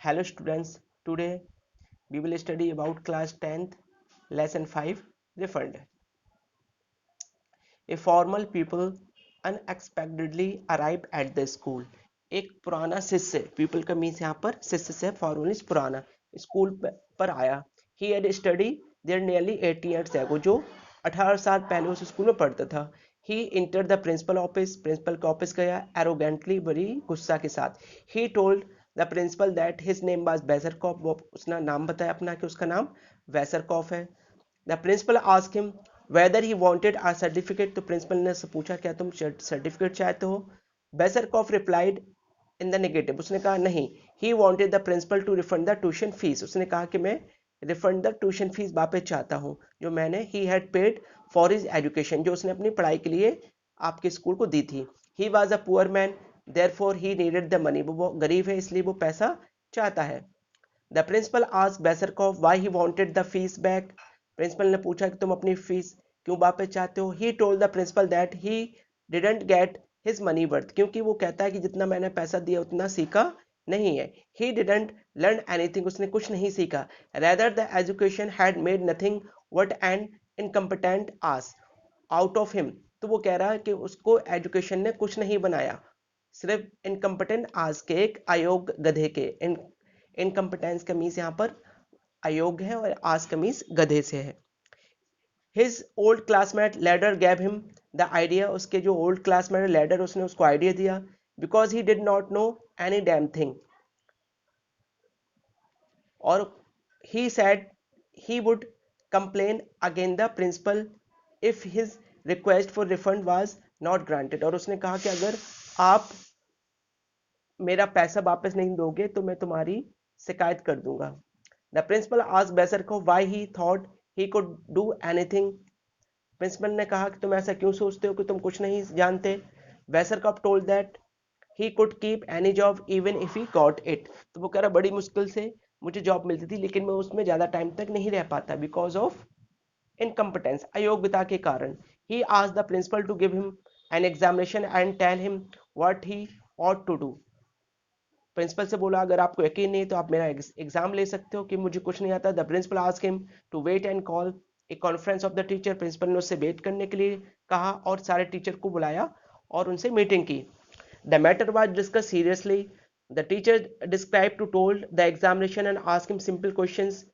Hello students, today we will study about class 10th lesson 5 refund. A formal people unexpectedly arrived at the school. एक पुराना शिष्य people का means यहाँ पर शिष्य से formal is पुराना स्कूल पर आया. He had studied there nearly 80 years ago. जो 18 साल पहले उस स्कूल में पढ़ता था. He entered the principal office. Principal के ऑफिस गया arrogantly, बड़ी गुस्सा के साथ. He told the principal that his name was Weserkopf. वो उसने नाम बताया अपना कि उसका नाम Weserkopf है. The principal asked him whether he wanted a certificate. तो प्रिंसिपल ने से पूछा क्या तुम सर्टिफिकेट चाहते हो. Weserkopf replied in the negative. उसने कहा नहीं. He wanted the principal to refund the tuition fees. उसने कहा कि मैं रिफंड द ट्यूशन फीस वापस चाहता हूँ जो मैंने he had paid for his education, जो उसने अपनी पढ़ाई के लिए आपके स्कूल को दी थी. He was a poor man, therefore he needed the money. वो गरीब है इसलिए वो पैसा चाहता है. द प्रिंसिपल आस्क्ड बेसरकॉफ why he wanted the fees back. Principal ने पूछा कि तुम अपनी फीस क्यों वापस चाहते हो. He told the principal that he didn't get his money worth. क्योंकि वो कहता है कि जितना मैंने पैसा दिया उतना सीखा नहीं है. He didn't learn anything. उसने कुछ नहीं सीखा. Rather the education had made nothing what an incompetent ass out of him. तो वो कह रहा है कि उसको एजुकेशन ने कुछ नहीं बनाया, सिर्फ इनकम्पिटेंट आज के एक अयोग्य गधे के. इनकम्पिटेंस का मीन्स यहाँ पर अयोग्य है और आज का मीन्स गधे से है. हिज ओल्ड क्लासमेट लेडर गैव हिम द आइडिया. उसके जो ओल्ड क्लासमेट लेडर उसने उसको आइडिया दिया. Because he did not know any damn thing. और he said he would complain again the principal if his request for refund was not granted. और उसने कहा कि अगर आप मेरा पैसा वापस नहीं दोगे तो मैं तुम्हारी शिकायत कर दूंगा. द प्रिंसिपल आस्क्ड बेसरकॉफ why he thought he could do anything. Principal ने कहा कि तुम ऐसा क्यों सोचते हो कि तुम कुछ नहीं जानते. बेसरकॉफ told that he could keep any job even if he got it. तो वो कह रहा बड़ी मुश्किल से मुझे जॉब मिलती थी लेकिन मैं उसमें ज्यादा टाइम तक नहीं रह पाता बिकॉज ऑफ इनकम्पिटेंस, अयोग्यता के कारण. He asked the principal to give him an examination and tell him what he ought to do. Principal से बोला अगर आपको यकीन नहीं तो आप मेरा एग्जाम ले सकते हो कि मुझे कुछ नहीं आता. The principal asked him to wait and call a conference of the teacher. Principal ने उससे वेट करने के लिए कहा और सारे टीचर को बुलाया और उनसे मीटिंग की. The matter was discuss seriously. The teacher describe to told the examination and ask him simple questions.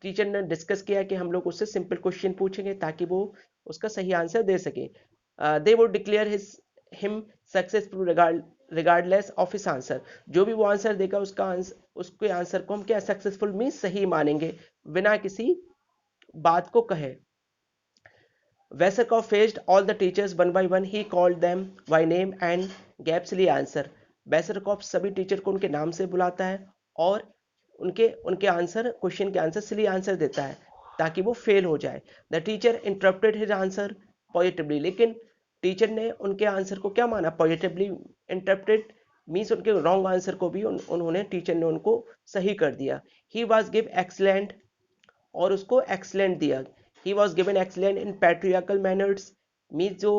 Teacher ने डिस्कस किया कि हम लोग उससे सिंपल क्वेश्चन पूछेंगे ताकि वो उसका सही आंसर दे सके. They would declare him successful regardless of his answer. जो भी वो आंसर देगा उसके आंसर को हम क्या सक्सेसफुल मीन्स सही मानेंगे बिना किसी बात को कहे. Vesekov faced all the teachers one by one. He called them by name and gave silly answer. Vesekov सभी टीचर को उनके नाम से बुलाता है और उनके उनके आंसर क्वेश्चन के आंसर सिली आंसर देता है ताकि वो फेल हो जाए. The teacher interrupted his answer positively. लेकिन टीचर ने उनके आंसर को क्या माना, पॉजिटिवली. इंटरप्टेड मीन्स उनके रॉन्ग आंसर को भी उन्होंने टीचर ने उनको सही कर दिया. ही वॉज गिव एक्सलेंट और उसको एक्सलेंट दिया. He was given excellent in patriarchal manners means जो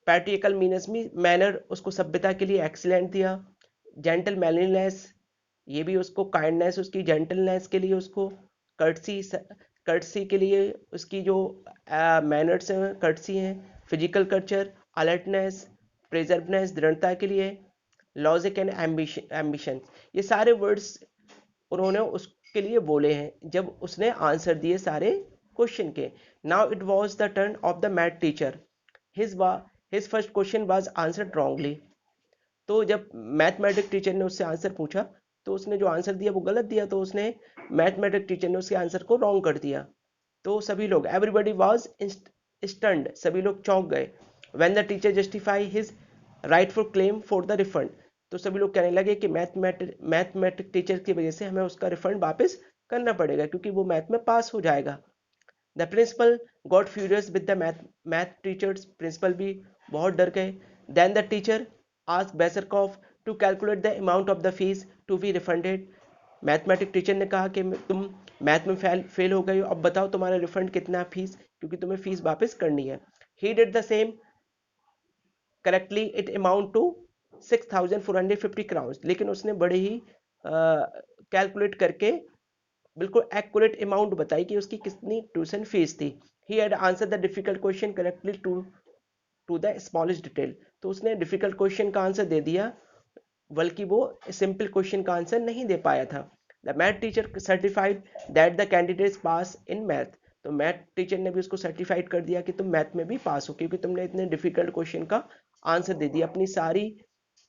पैट्रियाकल मीनस में मैनर उसको सभ्यता के लिए एक्सलेंट दिया. जेंटल मैनलीनेस ये भी उसको काइंडनेस उसकी जेंटलनेस के लिए उसको कर्टसी कर्टसी के लिए उसकी जो मैनर्स हैं कर्टसी हैं. फिजिकल कल्चर अलर्टनेस प्रिजर्वनेस दृढ़ता के लिए. लॉजिक एंड एम्बिशन ये सारे वर्ड्स उन्होंने उसके लिए बोले हैं जब उसने आंसर दिए सारे क्वेश्चन के. Now it was the turn off the math teacher. His his first question was answered wrongly. तो जब मैथमेटिक टीचर ने उससे आंसर पूछा तो उसने जो आंसर दिया वो गलत दिया, तो उसने मैथमेटिक टीचर ने उसके आंसर को रॉन्ग कर दिया. तो सभी लोग एवरीबडी वाज स्टन्ड, सभी लोग चौंक गए. When the teacher justify his rightful claim for the refund. तो सभी लोग कहने लगे कि मैथमेटिक टीचर की वजह से हमें उसका रिफंड वापस करना पड़ेगा क्योंकि वो मैथ में पास हो जाएगा. The principal got furious with the math teachers. Principal भी बहुत डर गए. देन द टीचर आस्क्ड बेसरकॉफ to calculate the amount of the fees to be refunded. Mathematic teacher ने कहा कि तुम मैथ में फेल हो गए हो, अब बताओ तुम्हारा रिफंड कितना है फीस, क्योंकि तुम्हें फीस वापस करनी है. He did the same correctly. It amount to 6,450 crowns. लेकिन उसने बड़े ही कैलकुलेट करके बिल्कुल एक्यूरेट अमाउंट बताई कि उसकी कितनी ट्यूशन फीस थी। He had answer the difficult question correctly to the smallest detail. तो उसने डिफिकल्ट क्वेश्चन का आंसर दे दिया, बल्कि वो सिंपल क्वेश्चन का आंसर नहीं दे पाया था। The math teacher certified that the candidates pass in math. तो मैथ टीचर ने भी उसको सर्टिफाइड कर दिया कि तुम मैथ में भी पास हो, क्योंकि तुमने इतने डिफिकल्ट क्वेश्चन का आंसर दे दिया, अपनी सारी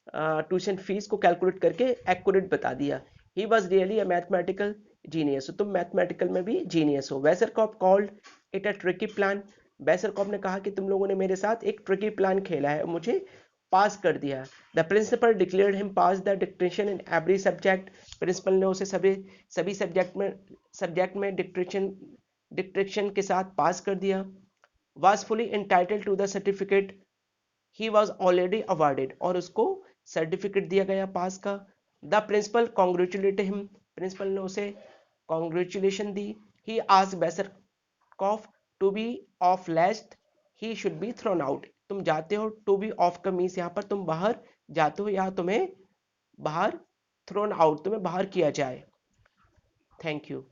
ट्यूशन फीस को कैलकुलेट करके एक्यूरेट बता दिया। He was really a mathematical genius. तुम मैथमेटिकल में भी जीनियस हो। वेसरकॉप called it a tricky plan. वेसरकॉप ने कहा कि तुम लोगों ने मेरे साथ एक ट्रिकी प्लान खेला है, मुझे पास कर दिया। The principal declared him pass the dictation in every subject. Principal ने उसे सभी सब्जेक्ट में डिक्टेशन के साथ पास कर दिया। was fully entitled to the certificate he was already awarded। और उसको सर्टिफिकेट दिया गया पास का। The principal congratulated him. Principal ने उसे कॉन्ग्रेचुलेशन दी। ही आस्क्ड बेसरकॉफ to be off last he should be thrown out. तुम जाते हो, टू बी ऑफ का मीन्स यहाँ पर तुम बाहर जाते हो या तुम्हें बाहर थ्रोन आउट, तुम्हें बाहर किया जाए। Thank you.